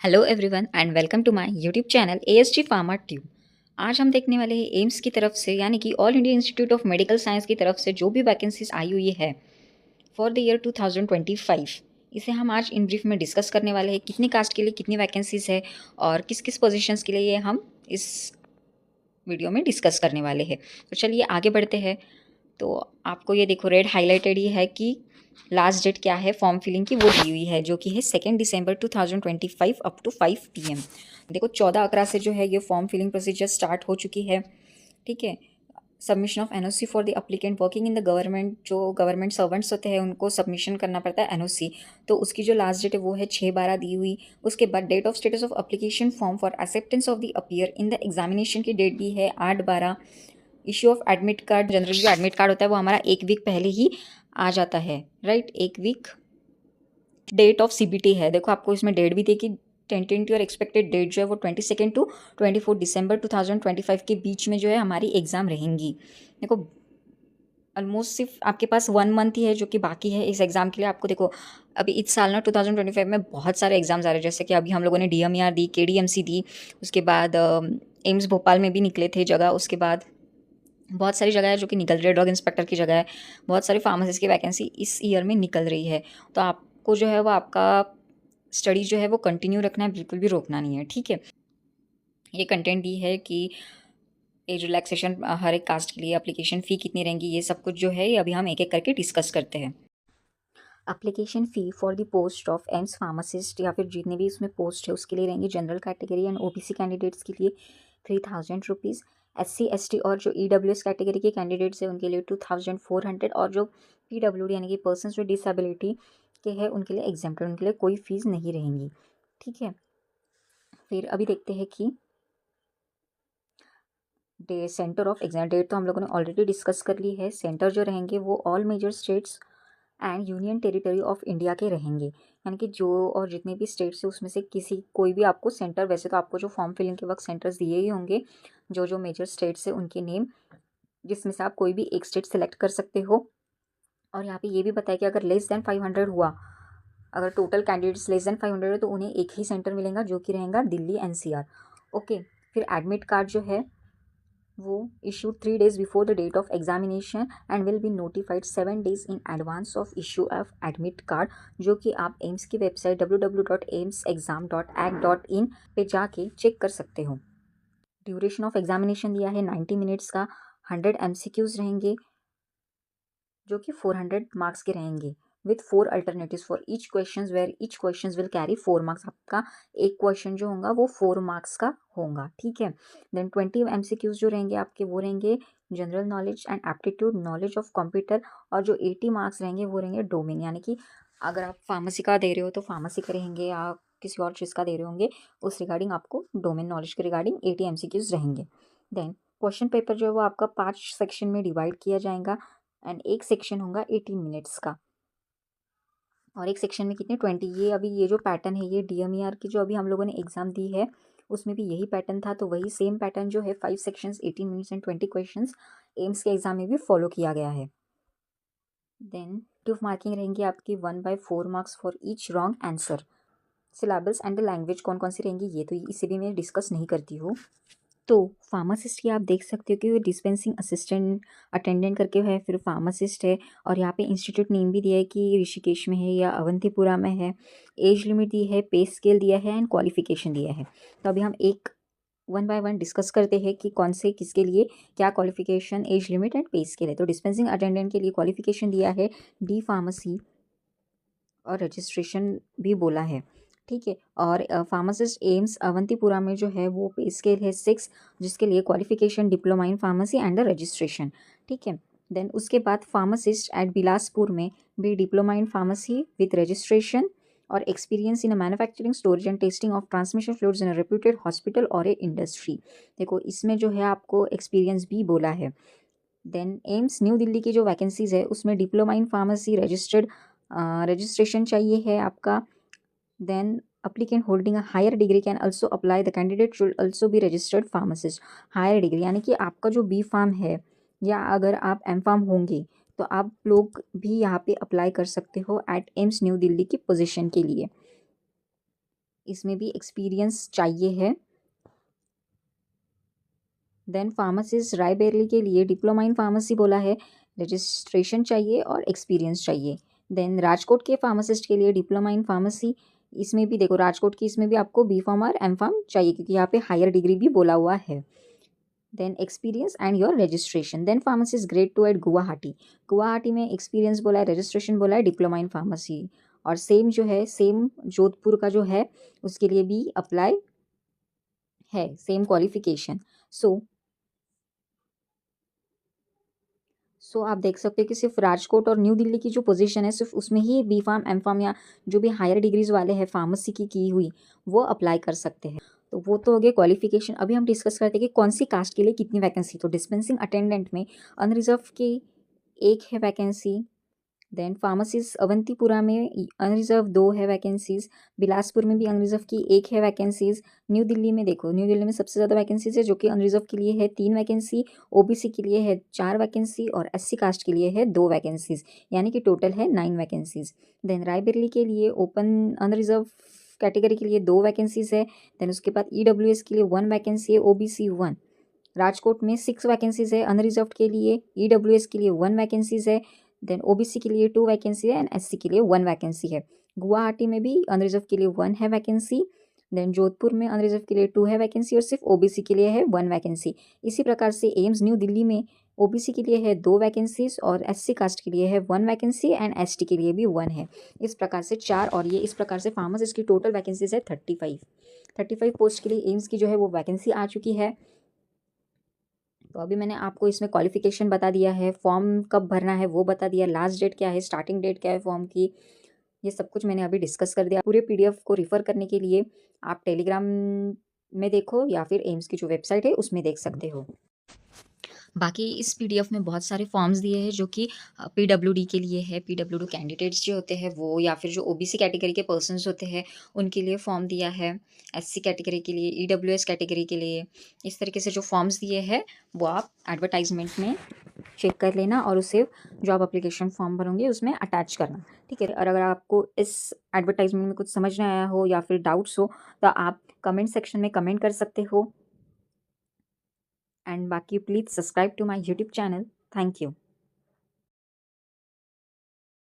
Hello everyone and welcome to my YouTube channel ASG pharma tube. आज हम देखने वाले हैं एम्स की तरफ से यानी कि all India institute of medical science की तरफ से जो भी वैकेंसीज आई हुई है फॉर द ईयर 2025, इसे हम आज इन ब्रीफ में डिस्कस करने वाले हैं। कितनी कास्ट के लिए कितनी वैकेंसीज है और किस किस पोजीशंस के लिए ये हम इस वीडियो में डिस्कस करने वाले हैं। तो चलिए आगे बढ़ते हैं। तो आपको ये देखो रेड हाईलाइटेड ही है कि लास्ट डेट क्या है फॉर्म फिलिंग की, वो दी हुई है जो कि है 2 दिसंबर 2025 अप टू 5 PM। देखो 14/11 से जो है ये फॉर्म फिलिंग प्रोसीजर स्टार्ट हो चुकी है। ठीक है। Submission of NOC for the applicant working in the government, जो गवर्नमेंट सर्वेंट्स होते हैं उनको सबमिशन करना पड़ता है एनओसी। तो उसकी जो लास्ट डेट है वो है 6/12 दी हुई। उसके बाद date of status of application form for acceptance of the appear in the examination की डेट दी है 8/12। Issue of admit card, generally जो एडमिट कार्ड होता है वो हमारा 1 वीक पहले ही आ जाता है, right. 1 week date of CBT है। देखो आपको इसमें डेट भी देखी, टेंटेटिव और एक्सपेक्टेड डेट जो है वो 22 टू 24 दिसंबर 2025 के बीच में जो है हमारी एग्ज़ाम रहेंगी। देखो ऑलमोस्ट सिर्फ आपके पास 1 मंथ ही है जो कि बाकी है इस एग्ज़ाम के लिए। आपको देखो अभी इस साल ना 2025 में बहुत सारे एग्जाम्स आ रहे हैं, जैसे कि अभी हम लोगों ने डीएमईआर दी, केडीएमसी दी, उसके बाद एम्स भोपाल में भी निकले थे जगह, उसके बाद बहुत सारी जगह है जो कि निकल रही है, ड्रग इंस्पेक्टर की जगह है, बहुत सारी फार्मासिस्ट की वैकेंसी इस ईयर में निकल रही है। तो आपको जो है वो आपका स्टडी जो है वो कंटिन्यू रखना है, बिल्कुल भी रोकना नहीं है, ठीक है। ये कंटेंट दी है कि एज रिलैक्सेशन हर एक कास्ट के लिए, एप्लीकेशन फ़ी कितनी रहेंगी, ये सब कुछ जो है ये अभी हम एक एक करके डिस्कस करते हैं। Application fee for the post of AIIMS pharmacist या फिर जितने भी उसमें पोस्ट है उसके लिए रहेंगी। General category and OBC candidates के लिए 3000 रुपीज़, SC ST और जो EWS कैटेगरी के कैंडिडेट्स हैं उनके लिए 2400, और जो PWD यानी कि पर्सन विद डिसेबिलिटी के हैं उनके लिए एग्जेम्प्टेड, उनके लिए कोई फीस नहीं रहेंगी, ठीक है। फिर अभी देखते हैं कि the centre of exam date तो हम लोगों ने ऑलरेडी डिस्कस कर ली है। सेंटर जो रहेंगे वो all major states and union territory of India के रहेंगे, यानी कि जो और जितने भी स्टेट्स हैं उसमें से किसी कोई भी आपको सेंटर, वैसे तो आपको जो फॉर्म फिलिंग के वक्त सेंटर्स दिए ही होंगे, जो जो मेजर स्टेट्स हैं उनके नेम, जिसमें से आप कोई भी एक स्टेट सेलेक्ट कर सकते हो। और यहाँ पे ये भी बताया कि अगर लेस देन 500 हुआ, अगर टोटल कैंडिडेट्स लेस देन 500 है तो उन्हें एक ही सेंटर मिलेगा जो कि रहेगा दिल्ली NCR। ओके। फिर एडमिट कार्ड जो है वो issued 3 days before the date of examination and will be notified 7 days in advance of issue of admit card, जो कि आप एम्स की वेबसाइट www.aimsexam.ac.in पे जाके चेक कर सकते हो। ड्यूरेशन ऑफ एग्जामिनेशन दिया है 90 मिनट्स का। 100 MCQs रहेंगे जो कि 400 मार्क्स के रहेंगे, with 4 alternatives for each question, where each question will carry 4 marks. आपका एक क्वेश्चन जो होगा वो 4 मार्क्स का होगा, ठीक है। देन 20 MCQs जो रहेंगे आपके वो रहेंगे general knowledge and aptitude, knowledge of computer, और जो 80 मार्क्स रहेंगे वो रहेंगे डोमेन, यानी कि अगर आप फार्मेसी का दे रहे हो तो फार्मेसी का रहेंगे, या किसी और चीज़ का दे रहे होंगे उस रिगार्डिंग आपको डोमेन नॉलेज के रिगार्डिंग 80 MCQs रहेंगे। देन क्वेश्चन पेपर जो है वो आपका 5 सेक्शन में डिवाइड किया जाएगा, एंड एक सेक्शन होगा 18 मिनट्स का, और एक सेक्शन में कितने 20। ये अभी ये जो पैटर्न है ये DMER की जो अभी हम लोगों ने एग्जाम दी है उसमें भी यही पैटर्न था, तो वही सेम पैटर्न जो है 5 sections 18 minutes and 20 questions AIIMS के एग्जाम में भी फॉलो किया गया है। देन टू मार्किंग रहेंगी आपकी 1/4 marks for each wrong answer. Syllabus and the language कौन कौन सी रहेंगी ये तो इसे भी मैं डिस्कस नहीं करती हूँ। तो फार्मासिस्ट की आप देख सकते हो कि वो डिस्पेंसिंग असिस्टेंट अटेंडेंट करके है, फिर फार्मासिस्ट है, और यहाँ पे इंस्टीट्यूट नेम भी दिया है कि ऋषिकेश में है या अवंतीपुरा में है। एज लिमिट दी है, पे स्केल दिया है, एंड क्वालिफिकेशन दिया है। तो अभी हम एक 1 बाय 1 डिस्कस करते हैं कि कौन से किसके लिए क्या क्वालिफिकेशन, एज लिमिट एंड पे स्केल है। तो डिस्पेंसिंग अटेंडेंट के लिए क्वालिफिकेशन दिया है D फार्मेसी, और रजिस्ट्रेशन भी बोला है, ठीक है। और फार्मासिस्ट एम्स अवंतीपुरा में जो है वो पे स्केल है 6, जिसके लिए qualification diploma in pharmacy and registration, ठीक है। देन उसके बाद फार्मासिस्ट एट बिलासपुर में भी diploma in pharmacy with registration और experience in manufacturing, storage and testing of transmission fluids in a reputed hospital और ए इंडस्ट्री। देखो इसमें जो है आपको एक्सपीरियंस भी बोला है। देन एम्स न्यू दिल्ली की जो वैकेंसीज है उसमें diploma in pharmacy registered registration चाहिए है आपका। Then applicant holding a higher degree can also apply, the candidate should also be registered pharmacist। Higher degree यानी कि आपका जो B फार्म है या अगर आप M फार्म होंगे तो आप लोग भी यहाँ पे अप्लाई कर सकते हो एट एम्स न्यू दिल्ली की पोजीशन के लिए। इसमें भी एक्सपीरियंस चाहिए है। देन फार्मासिस्ट रायबरेली के लिए डिप्लोमा इन फार्मेसी बोला है, रजिस्ट्रेशन चाहिए और एक्सपीरियंस चाहिए। देन राजकोट के फार्मासिस्ट के लिए डिप्लोमा इन फार्मेसी, इसमें भी देखो राजकोट की इसमें भी आपको बी फार्म और एम फार्म चाहिए क्योंकि यहाँ पे हायर डिग्री भी बोला हुआ है। Then experience and your registration. Then pharmacist grade 2 at Guwahati, Guwahati में एक्सपीरियंस बोला है, रजिस्ट्रेशन बोला है डिप्लोमा इन फार्मेसी। और सेम जो है सेम जोधपुर का जो है उसके लिए भी अप्लाई है, सेम क्वालिफिकेशन। सो आप देख सकते हैं कि सिर्फ राजकोट और न्यू दिल्ली की जो पोजीशन है सिर्फ उसमें ही बी फार्म एम फार्म या जो भी हायर डिग्रीज वाले हैं फार्मेसी की हुई वो अप्लाई कर सकते हैं। तो वो तो हो गया क्वालिफिकेशन। अभी हम डिस्कस करते हैं कि कौन सी कास्ट के लिए कितनी वैकेंसी। तो डिस्पेंसिंग अटेंडेंट में अनरिजर्व की एक है वैकेंसी। देन फार्मासिस्ट अवंतीपुरा में अनरिजर्व 2 है वैकेंसीज। बिलासपुर में भी अनरिजर्व की 1 है वैकेंसीज। न्यू दिल्ली में देखो, न्यू दिल्ली में सबसे ज़्यादा वैकेंसीज है जो कि अनरिजर्व के लिए है 3 वैकेंसी, ओबीसी के लिए है 4 वैकेंसी और एससी कास्ट के लिए है 2 वैकेंसीज, यानी कि टोटल है 9 वैकेंसीज। देन रायबरेली के लिए ओपन अनरिजर्व कैटेगरी के लिए 2 वैकेंसीज है। देन उसके बाद ईडब्ल्यूएस के लिए 1 वैकेंसी है, ओबीसी 1। राजकोट में 6 वैकेंसीज है अनरिजर्व के लिए, ईडब्ल्यूएस के लिए 1 वैकेंसीज है। देन ओबीसी के लिए 2 वैकेंसी है एंड एससी के लिए 1 वैकेंसी है। गुवाहाटी में भी अनरिजर्व के लिए 1 है वैकेंसी। देन जोधपुर में अनरिजर्व के लिए 2 है वैकेंसी और सिर्फ ओबीसी के लिए है 1 वैकेंसी। इसी प्रकार से एम्स न्यू दिल्ली में ओबीसी के लिए है 2 वैकेंसीज और एससी कास्ट के लिए है 1 वैकेंसी एंड एसटी के लिए भी 1 है। इस प्रकार से 4 और ये इस प्रकार से फार्मासिस्ट की टोटल वैकेंसीज है 35 पोस्ट के लिए एम्स की जो है वो वैकेंसी आ चुकी है। तो अभी मैंने आपको इसमें क्वालिफिकेशन बता दिया है, फॉर्म कब भरना है वो बता दिया, लास्ट डेट क्या है, स्टार्टिंग डेट क्या है फॉर्म की, ये सब कुछ मैंने अभी डिस्कस कर दिया। पूरे पीडीएफ को रिफ़र करने के लिए आप टेलीग्राम में देखो या फिर एम्स की जो वेबसाइट है उसमें देख सकते हो। बाकी इस पीडीएफ में बहुत सारे फॉर्म्स दिए हैं जो कि पीडब्ल्यूडी के लिए है। पीडब्ल्यूडी कैंडिडेट्स जो होते हैं वो, या फिर जो ओबीसी कैटेगरी के पर्सन्स होते हैं उनके लिए फॉर्म दिया है, एससी कैटेगरी के लिए, ईडब्ल्यूएस कैटेगरी के लिए। इस तरीके से जो फॉर्म्स दिए हैं वो आप एडवर्टाइजमेंट में चेक कर लेना और उसे जॉब एप्लीकेशन फॉर्म भरोगे उसमें अटैच करना, ठीक है। और अगर आपको इस एडवर्टाइजमेंट में कुछ समझ नहीं आया हो या फिर डाउट्स हो तो आप कमेंट सेक्शन में कमेंट कर सकते हो। And Baki, please subscribe to my YouTube channel. Thank you.